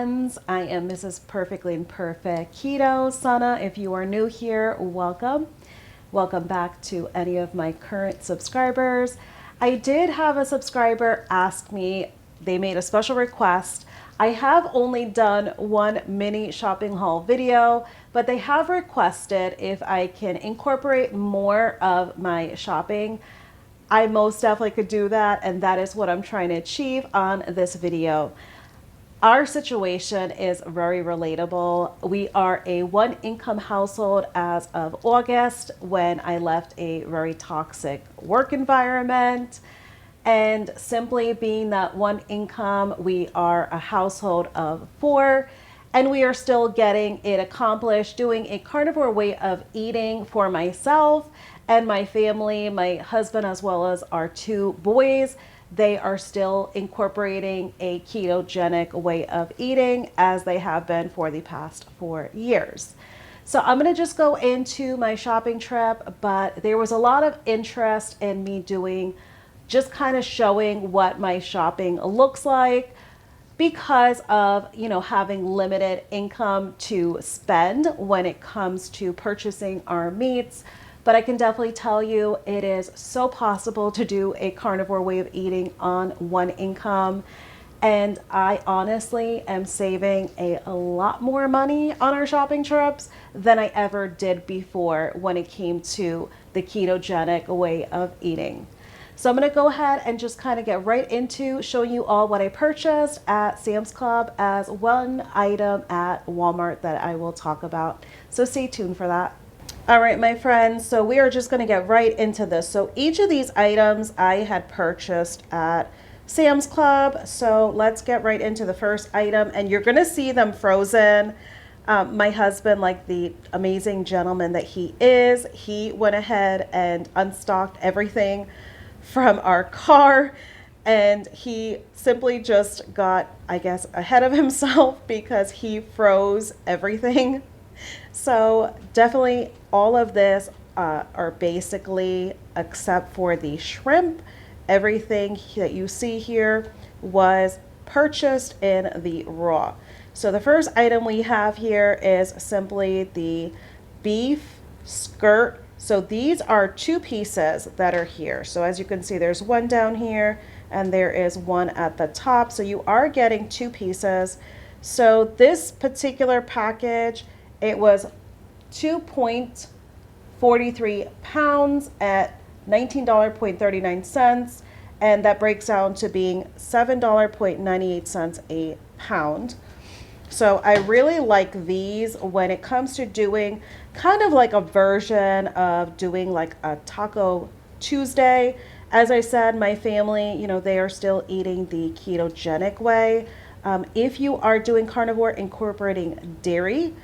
friends. I am Mrs. Perfectly Imperfect Keto. Sana, if you are new here, welcome. Welcome back to any of my current subscribers. I did have a subscriber ask me, they made a special request. I have only done one mini shopping haul video, but they have requested if I can incorporate more of my shopping. I most definitely could do that, and that is what I'm trying to achieve on this video. Our situation is very relatable. We are a one income household as of August when I left a very toxic work environment. And simply being that one income, we are a household of 4, and we are still getting it accomplished, doing a carnivore way of eating for myself and my family, my husband, as well as our 2 boys. They are still incorporating a ketogenic way of eating as they have been for the past 4 years. So I'm going to just go into my shopping trip, but there was a lot of interest in me doing just kind of showing what my shopping looks like because of, having limited income to spend when it comes to purchasing our meats. But I can definitely tell you it is so possible to do a carnivore way of eating on one income. And I honestly am saving a lot more money on our shopping trips than I ever did before when it came to the ketogenic way of eating. So I'm going to go ahead and just kind of get right into showing you all what I purchased at Sam's Club as one item at Walmart that I will talk about. So stay tuned for that. All right, my friends, so we are just going to get right into this. So each of these items I had purchased at Sam's Club. So let's get right into the first item, and you're going to see them frozen. My husband, like the amazing gentleman that he is, he went ahead and unstocked everything from our car, and he simply just got, I guess, ahead of himself because he froze everything. So definitely all of this are basically, except for the shrimp, everything that you see here was purchased in the raw. So the first item we have here is simply the beef skirt. So these are 2 pieces that are here. So as you can see, there's one down here and there is one at the top. So you are getting 2 pieces. So this particular package, it was 2.43 pounds at $19.39, and that breaks down to being $7.98 a pound. So I really like these when it comes to doing kind of like a version of doing like a Taco Tuesday. As I said, my family, they are still eating the ketogenic way. If you are doing carnivore incorporating dairy,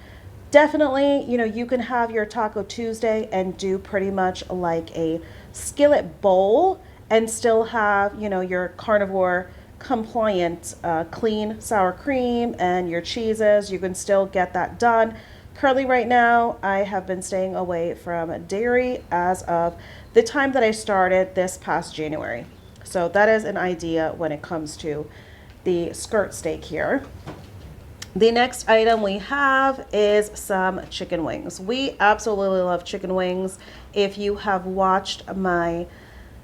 definitely, you can have your Taco Tuesday and do pretty much like a skillet bowl and still have, your carnivore compliant clean sour cream and your cheeses. You can still get that done. Currently right now, I have been staying away from dairy as of the time that I started this past January. So that is an idea when it comes to the skirt steak here. The next item we have is some chicken wings. We absolutely love chicken wings. If you have watched my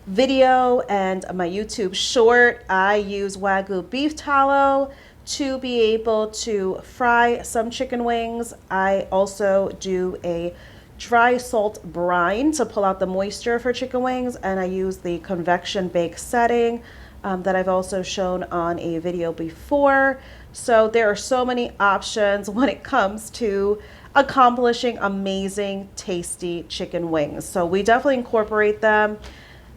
video and my YouTube short, I use Wagyu beef tallow to be able to fry some chicken wings. I also do a dry salt brine to pull out the moisture for chicken wings, and I use the convection bake setting that I've also shown on a video before. So there are so many options when it comes to accomplishing amazing, tasty chicken wings. So we definitely incorporate them.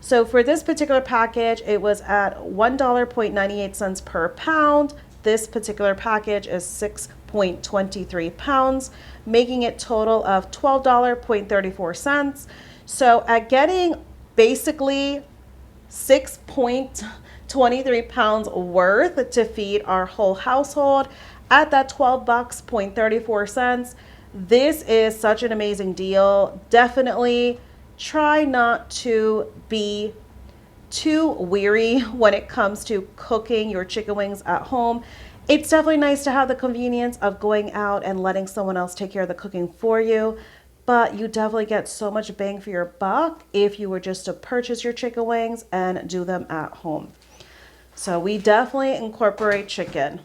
So for this particular package, it was at $1.98 per pound. This particular package is 6.23 pounds, making it total of $12.34. So at getting basically 6.23 pounds worth to feed our whole household at that $12.34, this is such an amazing deal. Definitely try not to be too weary when it comes to cooking your chicken wings at home. It's definitely nice to have the convenience of going out and letting someone else take care of the cooking for you, but you definitely get so much bang for your buck if you were just to purchase your chicken wings and do them at home. So we definitely incorporate chicken.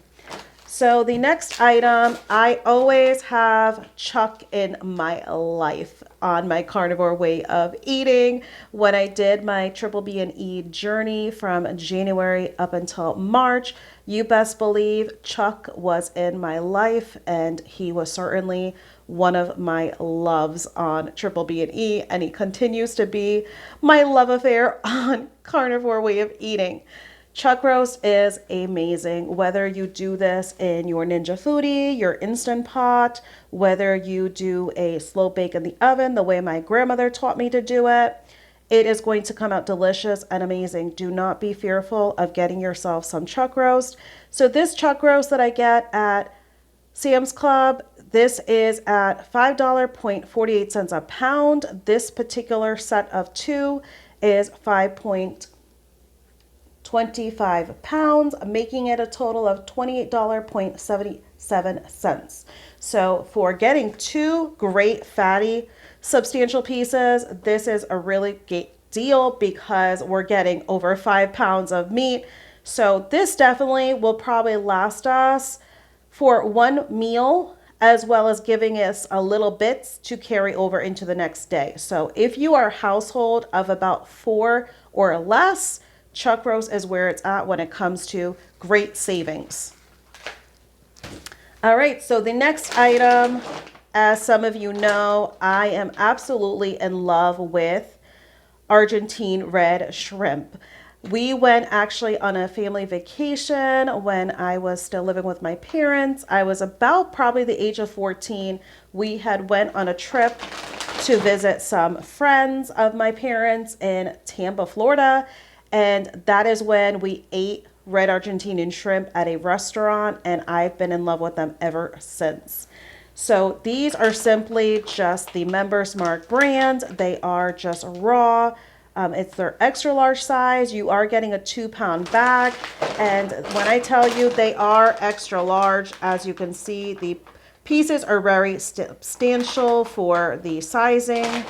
So the next item, I always have chuck in my life on my carnivore way of eating. When I did my triple B&E journey from January up until March, you best believe Chuck was in my life, and he was certainly one of my loves on triple B&E, and he continues to be my love affair on carnivore way of eating. Chuck roast is amazing. Whether you do this in your Ninja Foodi, your Instant Pot, whether you do a slow bake in the oven, the way my grandmother taught me to do it, it is going to come out delicious and amazing. Do not be fearful of getting yourself some chuck roast. So this chuck roast that I get at Sam's Club, this is at $5.48 a pound. This particular set of two is 5.25 pounds, making it a total of $28.77. So for getting two great fatty substantial pieces, this is a really great deal because we're getting over 5 pounds of meat. So this definitely will probably last us for one meal, as well as giving us a little bits to carry over into the next day. So if you are a household of about 4 or less, chuck roast is where it's at when it comes to great savings. All right, so the next item, as some of you know, I am absolutely in love with Argentine red shrimp. We went actually on a family vacation when I was still living with my parents. I was about probably the age of 14. We had went on a trip to visit some friends of my parents in Tampa, Florida. And that is when we ate red Argentinian shrimp at a restaurant, and I've been in love with them ever since. So these are simply just the Members Mark brand. They are just raw. It's their extra large size. You are getting a 2-pound bag. And when I tell you they are extra large, as you can see, the pieces are very substantial for the sizing.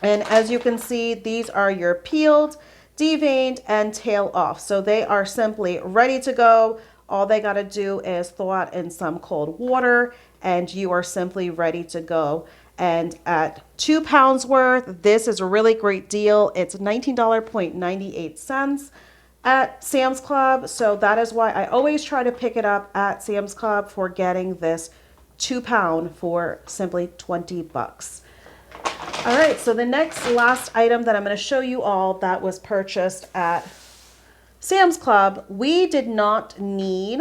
And as you can see, these are your peeled, deveined, and tail off. So they are simply ready to go. All they got to do is thaw it in some cold water, and you are simply ready to go. And at 2 pounds worth, this is a really great deal. It's $19.98 at Sam's Club. So that is why I always try to pick it up at Sam's Club for getting this 2-pound for simply 20 bucks. All right, so the last item that I'm going to show you all that was purchased at Sam's Club, we did not need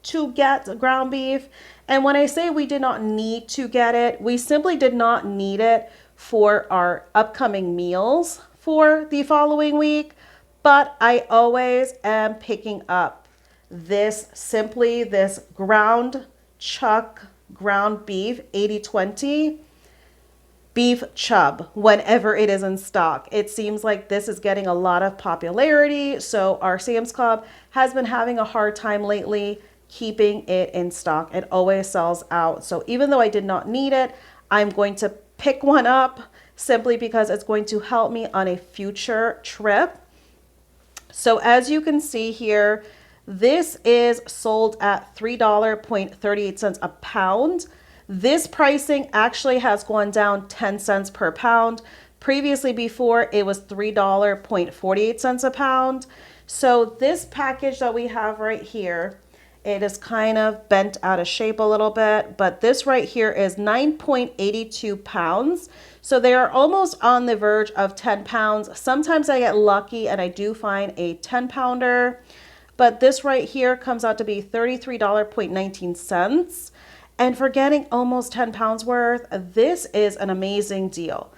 to get ground beef. And when I say we did not need to get it, we simply did not need it for our upcoming meals for the following week. But I always am picking up this ground chuck ground beef 80/20 beef chub whenever it is in stock. It seems like this is getting a lot of popularity. So our Sam's Club has been having a hard time lately keeping it in stock. It always sells out. So even though I did not need it, I'm going to pick one up simply because it's going to help me on a future trip. So as you can see here, this is sold at $3.38 a pound. This pricing actually has gone down 10 cents per pound. Previously, before, it was $3.48 a pound. So this package that we have right here, it is kind of bent out of shape a little bit, but this right here is 9.82 pounds. So they are almost on the verge of 10 pounds. Sometimes I get lucky and I do find a 10-pounder, but this right here comes out to be $33.19. And for getting almost 10 pounds worth, this is an amazing deal.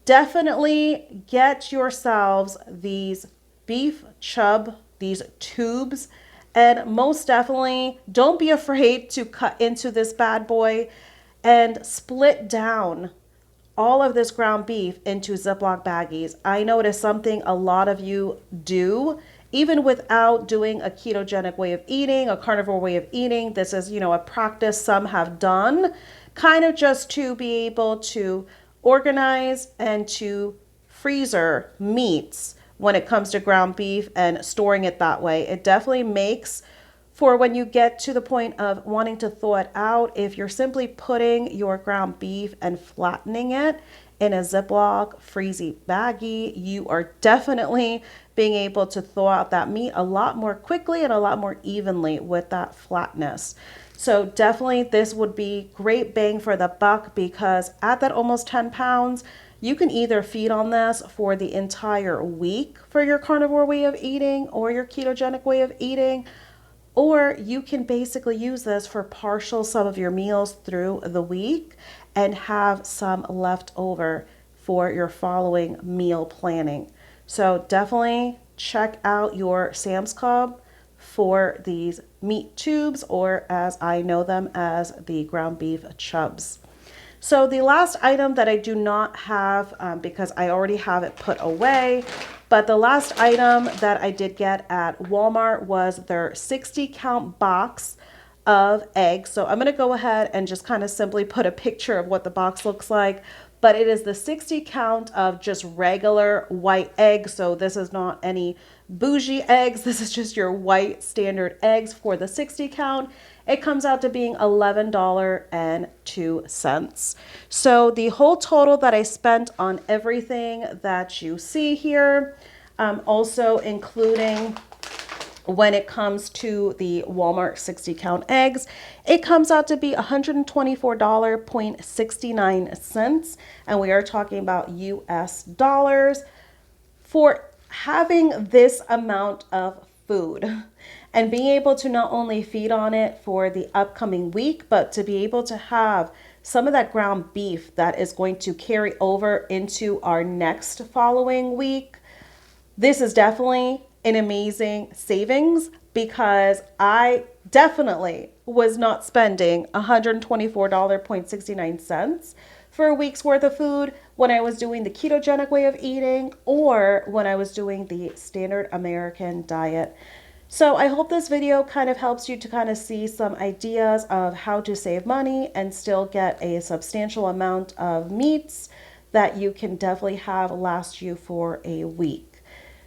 Definitely get yourselves these beef chub, these tubes, and most definitely don't be afraid to cut into this bad boy and split down all of this ground beef into Ziploc baggies. I know it is something a lot of you do even without doing a ketogenic way of eating, a carnivore way of eating. This is, a practice some have done, kind of just to be able to organize and to freezer meats when it comes to ground beef and storing it that way. It definitely makes for when you get to the point of wanting to thaw it out. If you're simply putting your ground beef and flattening it in a Ziploc freezy baggie, you are definitely being able to thaw out that meat a lot more quickly and a lot more evenly with that flatness. So definitely this would be great bang for the buck, because at that almost 10 pounds, you can either feed on this for the entire week for your carnivore way of eating or your ketogenic way of eating, or you can basically use this for partial some of your meals through the week and have some left over for your following meal planning. So definitely check out your Sam's Club for these meat tubes, or as I know them as the ground beef chubs. So the last item that I do not have, because I already have it put away, but the last item that I did get at Walmart was their 60 count box of eggs. So I'm going to go ahead and just kind of simply put a picture of what the box looks like. But it is the 60 count of just regular white eggs. So this is not any bougie eggs. This is just your white standard eggs for the 60 count. It comes out to being $11.02. So the whole total that I spent on everything that you see here, also including when it comes to the Walmart 60 count eggs, it comes out to be $124.69. And we are talking about US dollars for having this amount of food and being able to not only feed on it for the upcoming week, but to be able to have some of that ground beef that is going to carry over into our next following week. This is definitely an amazing savings, because I definitely was not spending $124.69 for a week's worth of food when I was doing the ketogenic way of eating or when I was doing the standard American diet. So I hope this video kind of helps you to kind of see some ideas of how to save money and still get a substantial amount of meats that you can definitely have last you for a week.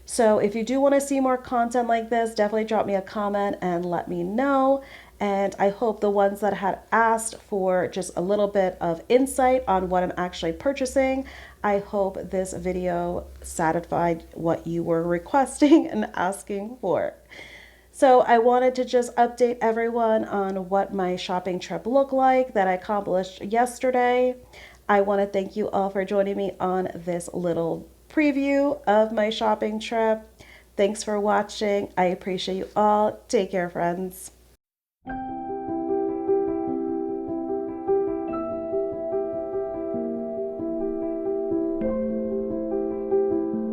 So if you do want to see more content like this, definitely drop me a comment and let me know. And I hope the ones that had asked for just a little bit of insight on what I'm actually purchasing, I hope this video satisfied what you were requesting and asking for. So I wanted to just update everyone on what my shopping trip looked like that I accomplished yesterday. I want to thank you all for joining me on this little preview of my shopping trip. Thanks for watching. I appreciate you all. Take care, friends.